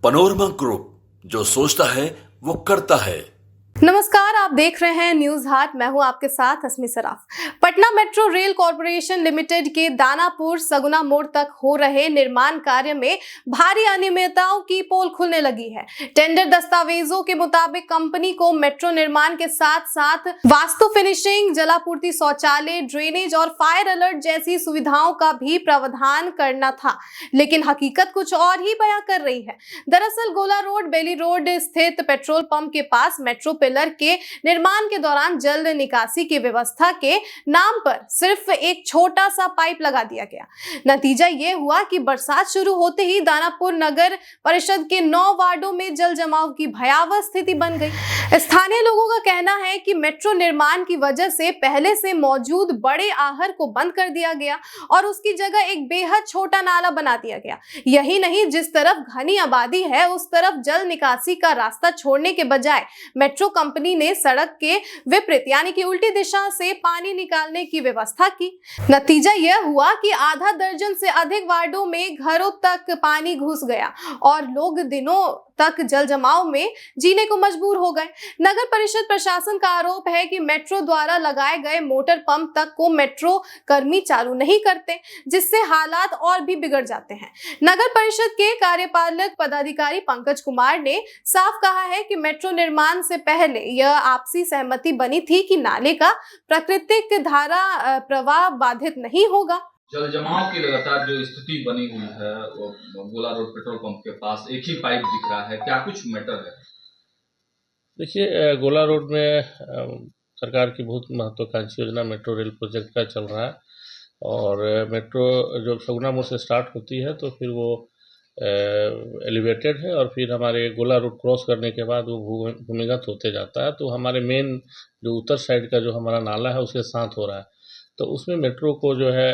Panorama group, जो सोचता है वो करता है। नमस्कार, आप देख रहे हैं न्यूज हाट। मैं हूं आपके साथ Asmi Saraf. Patna metro rail corporation limited के दानापुर सगुना मोड़ तक हो रहे निर्माण कार्य में भारी अनियमितताओं की पोल खुलने लगी है। टेंडर दस्तावेजों के मुताबिक कंपनी को मेट्रो निर्माण के साथ साथ वास्तु फिनिशिंग, जलापूर्ति, शौचालय, ड्रेनेज और फायर अलर्ट जैसी सुविधाओं का भी प्रावधान करना था, लेकिन हकीकत कुछ और ही बयां कर रही है। दरअसल गोला रोड, बेली रोड स्थित पेट्रोल पंप के पास मेट्रो पिलर के निर्माण के दौरान जल निकासी की व्यवस्था के नाम पर सिर्फ एक छोटा सा पाइप लगा दिया गया। नतीजा ये हुआ कि बरसात शुरू होते ही दानापुर नगर परिषद के 9 वार्डों में जल जमाव की भयावह स्थिति बन गई। स्थानीय लोगों का कहना है कि मेट्रो निर्माण की वजह से पहले से मौजूद बड़े आहर को बंद कर दिया गया और उसकी जगह एक बेहद छोटा नाला बना दिया गया। यही नहीं, जिस तरफ घनी आबादी है उस तरफ जल निकासी का रास्ता छोड़ने के बजाय मेट्रो कंपनी ने सड़क के विपरीत यानी कि उल्टी दिशा से पानी निकालने की व्यवस्था की। नतीजा यह हुआ कि आधा दर्जन से अधिक वार्डों में घरों तक पानी घुस गया और लोग दिनों तक जल जमाव में जीने को मजबूर हो गए। नगर परिषद प्रशासन का आरोप है कि मेट्रो द्वारा लगाए गए मोटर पंप तक को मेट्रो कर्मी चालू नहीं करते, जिससे हालात और भी बिगड़ जाते हैं। नगर परिषद के कार्यपालक पदाधिकारी पंकज कुमार ने साफ कहा है कि मेट्रो निर्माण से पहले यह आपसी सहमति बनी थी कि नाले का प्राकृतिक धारा प्रवाह बाधित नहीं होगा। जल जमाव की लगातार जो स्थिति बनी हुई है वो गोला रोड पेट्रोल पंप के पास एक ही पाइप दिख रहा है, क्या कुछ मैटर है? देखिए, गोला रोड में सरकार की बहुत महत्वाकांक्षी योजना मेट्रो रेल प्रोजेक्ट का चल रहा है और मेट्रो जो सगुना मोड़ से स्टार्ट होती है तो फिर वो एलिवेटेड है और फिर हमारे गोला रोड क्रॉस करने के बाद वो भूमिगत होते जाता है। तो हमारे मेन जो उत्तर साइड का जो हमारा नाला है उसके साथ हो रहा है, तो उसमें मेट्रो को जो है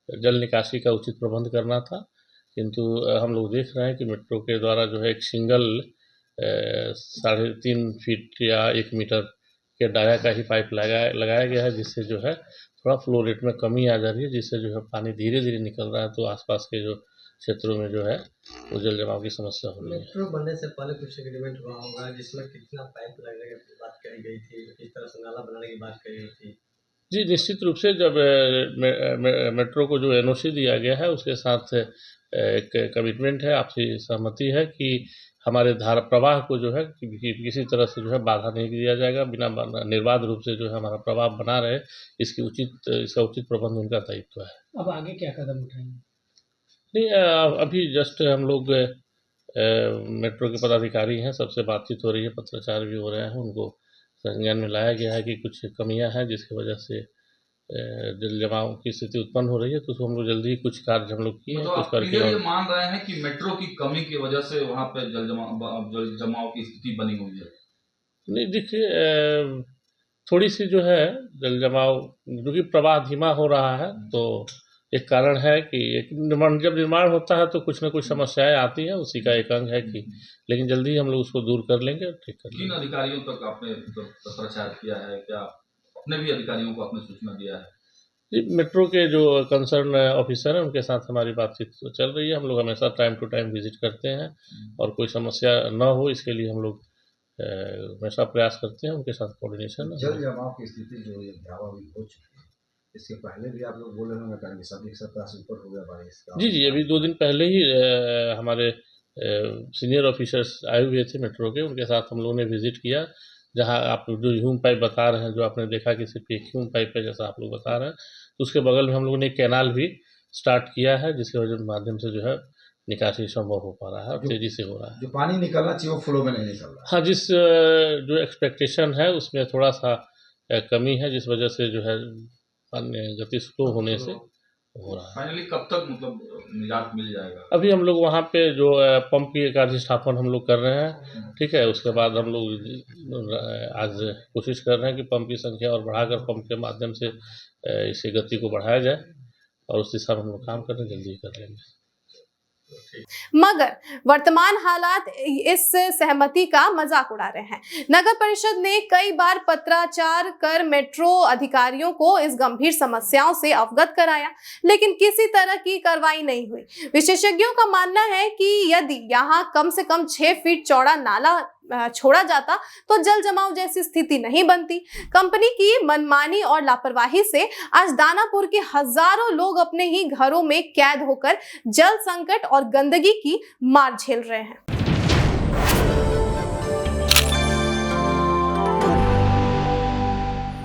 जल निकासी का उचित प्रबंध करना था, किंतु हम लोग देख रहे हैं कि मेट्रो के द्वारा जो है एक सिंगल 3.5 फीट या 1 मीटर के डाया का ही पाइप लगाया गया है, जिससे जो है थोड़ा फ्लो रेट में कमी आ जा रही है, जिससे जो है पानी धीरे धीरे निकल रहा है। तो आसपास के जो क्षेत्रों में जो है वो जल जमाव की समस्या हो रही है। मेट्रो बनने से पहले कुछ एग्रीमेंट हुआ होगा जिसमें कितना पाइप लगने की बात कही गई थी, किस तरह से नाला बनाने की बात कही गई थी? जी, निश्चित रूप से जब मेट्रो को जो एनओसी दिया गया है उसके साथ एक कमिटमेंट है, आपसी सहमति है कि हमारे धारा प्रवाह को जो है किसी तरह से जो है बाधा नहीं दिया जाएगा, बिना निर्बाध रूप से जो है हमारा प्रवाह बना रहे, इसका उचित प्रबंध उनका दायित्व है। अब आगे क्या कदम उठाएंगे? नहीं, अभी जस्ट हम लोग मेट्रो के पदाधिकारी हैं, सबसे बातचीत हो रही है, पत्राचार भी हो रहे हैं, उनको संज्ञान में लाया गया है कि कुछ कमियां हैं जिसकी वजह से जल जमाव की स्थिति उत्पन्न हो रही है, तो उसको हम लोग जल्दी ही कुछ कार्य हम लोग किए हैं, कुछ करके ये मान रहे हैं कि मेट्रो की कमी की वजह से वहाँ पे जल जमाव की स्थिति बनी हुई है। नहीं, देखिए, थोड़ी सी जो है जल जमाव क्योंकि प्रवाह धीमा हो रहा है, तो एक कारण है कि जब निर्माण होता है तो कुछ न कुछ समस्याएं आती हैं, उसी का एक अंग है कि लेकिन जल्दी हम लोग उसको दूर कर लेंगे और ठीक कर लेंगे। किन अधिकारियों तक आपने पत्राचार किया है, क्या अपने भी अधिकारियों को आपने सूचना दिया है? जी, मेट्रो के जो कंसर्न ऑफिसर हैं उनके साथ हमारी बातचीत तो चल रही है। हम लोग हमेशा टाइम टू टाइम विजिट करते हैं और कोई समस्या न हो इसके लिए हम लोग हमेशा प्रयास करते हैं, उनके साथ कोऑर्डिनेशन। जल जमाव की स्थिति जो है भयावह हो चुकी है, इसके पहले भी आप लोग बोले होंगे कि सभी 70 से ऊपर हो गया बारिश का। जी, अभी 2 दिन पहले ही हमारे सीनियर ऑफिसर्स आए हुए थे मेट्रो के, उनके साथ हम लोगों ने विजिट किया। जहां आप जो ह्यूम पाइप बता रहे हैं, जो आपने देखा कि सिर्फ एक ह्यूम पाइप है जैसा आप लोग बता रहे हैं, तो उसके बगल में हम लोगों ने एक कैनाल भी स्टार्ट किया है, जिसके वजह माध्यम से जो है निकासी संभव हो पा रहा है और तेजी से हो रहा है। जो पानी निकलना चाहिए वो फ्लो में नहीं निकल रहा। हाँ, जो एक्सपेक्टेशन है उसमें थोड़ा सा कमी है, जिस वजह से जो है गति स्लो होने से हो रहा है। फाइनली कब तक मतलब निजात मिल जाएगा? अभी हम लोग वहाँ पे जो पंप की कार्यस्थापन हम लोग कर रहे हैं, ठीक है, उसके बाद हम लोग आज कोशिश कर रहे हैं कि पंप की संख्या और बढ़ाकर पंप के माध्यम से इसी गति को बढ़ाया जाए और उस दिशा में हम लोग काम कर रहे हैं, जल्दी कर लेंगे। मगर वर्तमान हालात इस सहमति का मजाक उड़ा रहे हैं। नगर परिषद ने कई बार पत्राचार कर मेट्रो अधिकारियों को इस गंभीर समस्याओं से अवगत कराया, लेकिन किसी तरह की कार्रवाई नहीं हुई। विशेषज्ञों का मानना है कि यदि यहाँ कम से कम 6 फीट चौड़ा नाला छोड़ा जाता तो जल जमाव जैसी स्थिति नहीं बनती। कंपनी की मनमानी और लापरवाही से आज दानापुर के हजारों लोग अपने ही घरों में कैद होकर जल संकट और गंदगी की मार झेल रहे हैं।